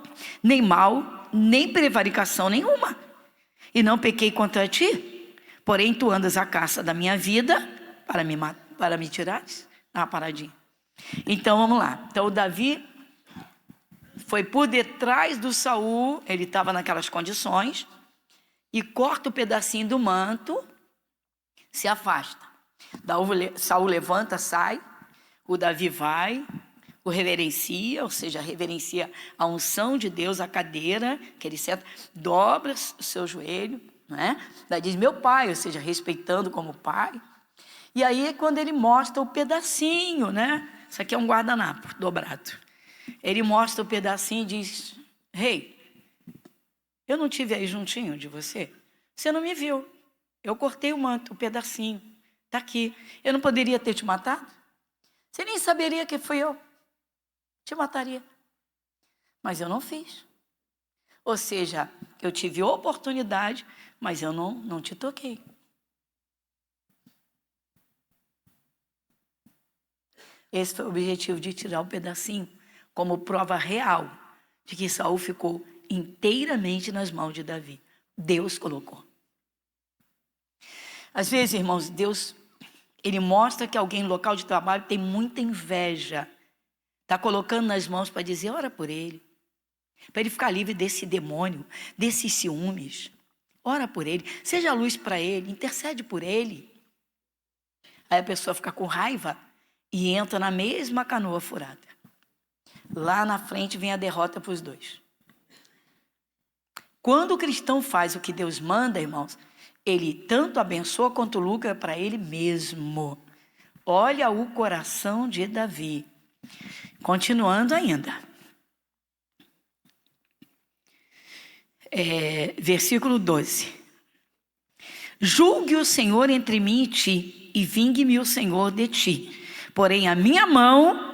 nem mal, nem prevaricação nenhuma, e não pequei contra ti. Porém tu andas à caça da minha vida para me tirares. Dá uma paradinha. Então vamos lá. Então o Davi foi por detrás do Saul, ele estava naquelas condições, e corta o pedacinho do manto, se afasta. Saul levanta, sai, o Davi vai, o reverencia, ou seja, reverencia a unção de Deus, a cadeira que ele senta, dobra o seu joelho, né? Daí diz: meu pai, ou seja, respeitando como pai. E aí é quando ele mostra o pedacinho, né? Isso aqui é um guardanapo dobrado. Ele mostra o pedacinho e diz: rei, eu não estive aí juntinho de você? Você não me viu. Eu cortei o manto, o pedacinho. Está aqui. Eu não poderia ter te matado? Você nem saberia que fui eu. Te mataria. Mas eu não fiz. Ou seja, eu tive oportunidade, mas eu não te toquei. Esse foi o objetivo de tirar o pedacinho, como prova real de que Saul ficou inteiramente nas mãos de Davi. Deus colocou. Às vezes, irmãos, Deus, ele mostra que alguém no local de trabalho tem muita inveja. Está colocando nas mãos para dizer: ora por ele. Para ele ficar livre desse demônio, desses ciúmes. Ora por ele, seja luz para ele, intercede por ele. Aí a pessoa fica com raiva e entra na mesma canoa furada. Lá na frente vem a derrota para os dois. Quando o cristão faz o que Deus manda, irmãos, ele tanto abençoa quanto lucra para ele mesmo. Olha o coração de Davi. Continuando ainda. Versículo 12. Julgue o Senhor entre mim e ti, e vingue-me o Senhor de ti. Porém a minha mão...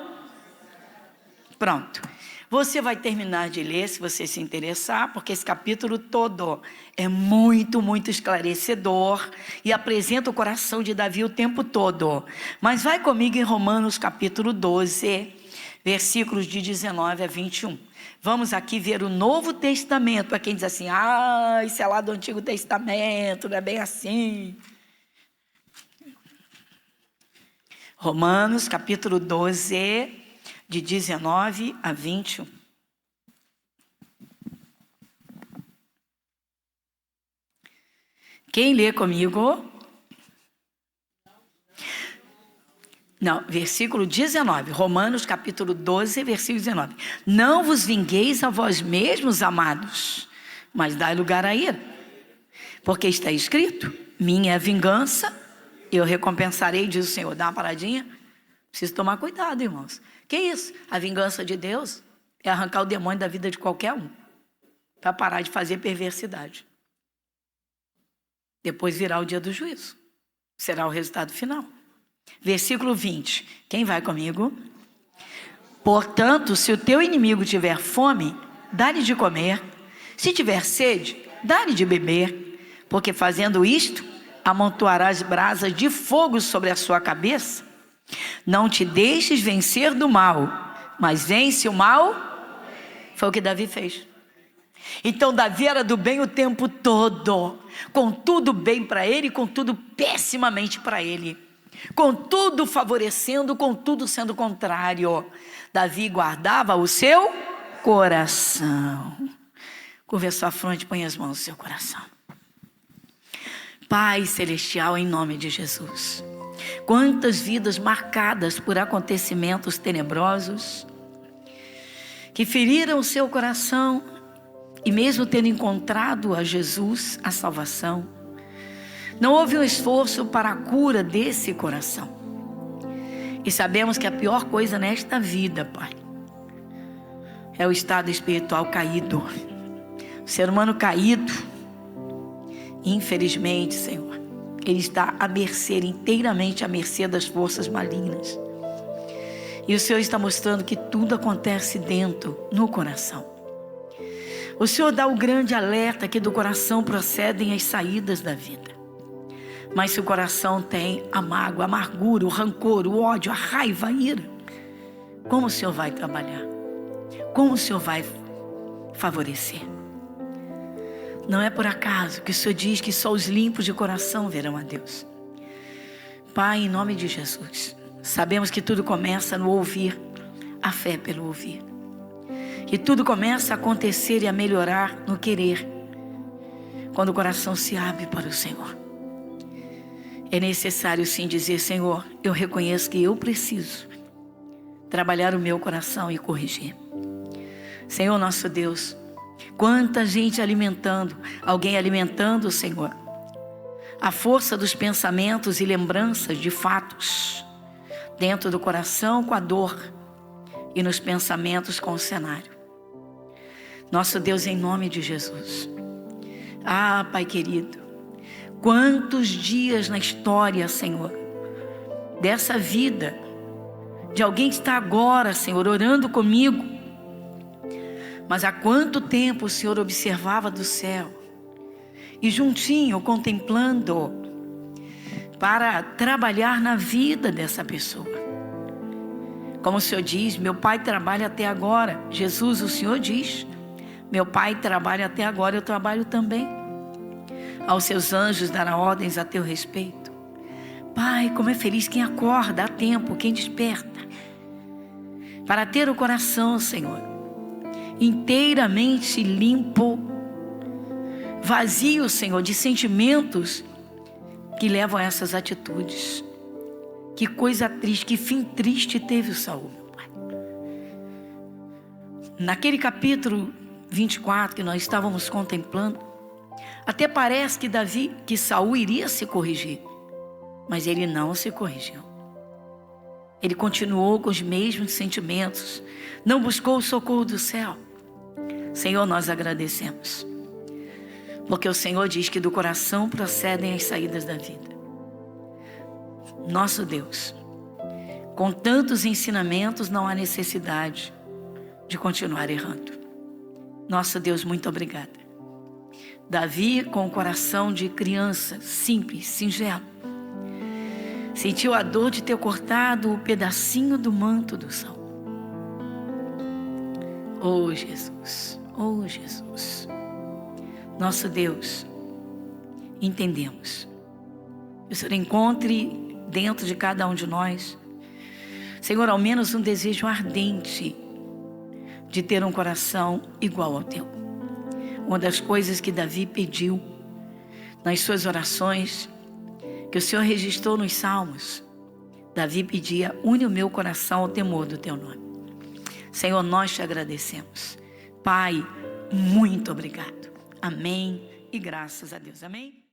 Pronto. Você vai terminar de ler, se você se interessar, porque esse capítulo todo é muito, muito esclarecedor e apresenta o coração de Davi o tempo todo. Mas vai comigo em Romanos capítulo 12, versículos de 19 a 21. Vamos aqui ver o Novo Testamento, para quem diz assim, isso é lá do Antigo Testamento, não é bem assim. Romanos, capítulo 12, de 19 a 21. Quem lê comigo? Não, versículo 19, Romanos capítulo 12, versículo 19. Não vos vingueis a vós mesmos, amados, mas dai lugar à ira. Porque está escrito, minha é a vingança, eu recompensarei, diz o Senhor. Dá uma paradinha? Preciso tomar cuidado, irmãos. Que isso? A vingança de Deus é arrancar o demônio da vida de qualquer um, para parar de fazer perversidade. Depois virá o dia do juízo. Será o resultado final. Versículo 20. Quem vai comigo? Portanto, se o teu inimigo tiver fome, dá-lhe de comer. Se tiver sede, dá-lhe de beber. Porque fazendo isto, amontoarás brasas de fogo sobre a sua cabeça. Não te deixes vencer do mal, mas vence o mal. Foi o que Davi fez. Então Davi era do bem o tempo todo, com tudo bem para ele, com tudo pessimamente para ele, com tudo favorecendo, com tudo sendo contrário. Davi guardava o seu coração. Curva a sua fronte, põe as mãos no seu coração. Pai celestial, em nome de Jesus, quantas vidas marcadas por acontecimentos tenebrosos que feriram o seu coração, e mesmo tendo encontrado a Jesus, a salvação, não houve um esforço para a cura desse coração. E sabemos que a pior coisa nesta vida, Pai, é o estado espiritual caído. O ser humano caído, infelizmente, Senhor, ele está à mercê, inteiramente à mercê das forças malignas. E o Senhor está mostrando que tudo acontece dentro, no coração. O Senhor dá o grande alerta que do coração procedem as saídas da vida. Mas se o coração tem a mágoa, a amargura, o rancor, o ódio, a raiva, a ira, como o Senhor vai trabalhar? Como o Senhor vai favorecer? Não é por acaso que o Senhor diz que só os limpos de coração verão a Deus. Pai, em nome de Jesus, sabemos que tudo começa no ouvir, a fé pelo ouvir. Que tudo começa a acontecer e a melhorar no querer, quando o coração se abre para o Senhor. É necessário sim dizer, Senhor, eu reconheço que eu preciso trabalhar o meu coração e corrigir. Senhor nosso Deus, quanta gente alimentando, alguém alimentando, Senhor, a força dos pensamentos e lembranças de fatos, dentro do coração com a dor e nos pensamentos com o cenário. Nosso Deus, em nome de Jesus. Pai querido, quantos dias na história, Senhor, dessa vida, de alguém que está agora, Senhor, orando comigo, mas há quanto tempo o Senhor observava do céu, e juntinho, contemplando, para trabalhar na vida dessa pessoa. Como o Senhor diz, meu Pai trabalha até agora. Jesus, o Senhor diz, meu Pai trabalha até agora, eu trabalho também. Aos seus anjos dará ordens a teu respeito. Pai, como é feliz quem acorda a tempo, quem desperta, para ter o coração, Senhor, inteiramente limpo, vazio, Senhor, de sentimentos que levam a essas atitudes. Que coisa triste, que fim triste teve o Saul, meu Pai. Naquele capítulo 24 que nós estávamos contemplando, até parece que Saul iria se corrigir, mas ele não se corrigiu. Ele continuou com os mesmos sentimentos, não buscou o socorro do céu. Senhor, nós agradecemos, porque o Senhor diz que do coração procedem as saídas da vida. Nosso Deus, com tantos ensinamentos não há necessidade de continuar errando. Nosso Deus, muito obrigada. Davi, com o coração de criança, simples, singelo, sentiu a dor de ter cortado o pedacinho do manto do Saul. Oh Jesus, oh Jesus. Nosso Deus, entendemos. Que o Senhor encontre dentro de cada um de nós, Senhor, ao menos um desejo ardente de ter um coração igual ao teu. Uma das coisas que Davi pediu nas suas orações, que o Senhor registrou nos Salmos, Davi pedia: une o meu coração ao temor do teu nome. Senhor, nós te agradecemos. Pai, muito obrigado. Amém e graças a Deus. Amém.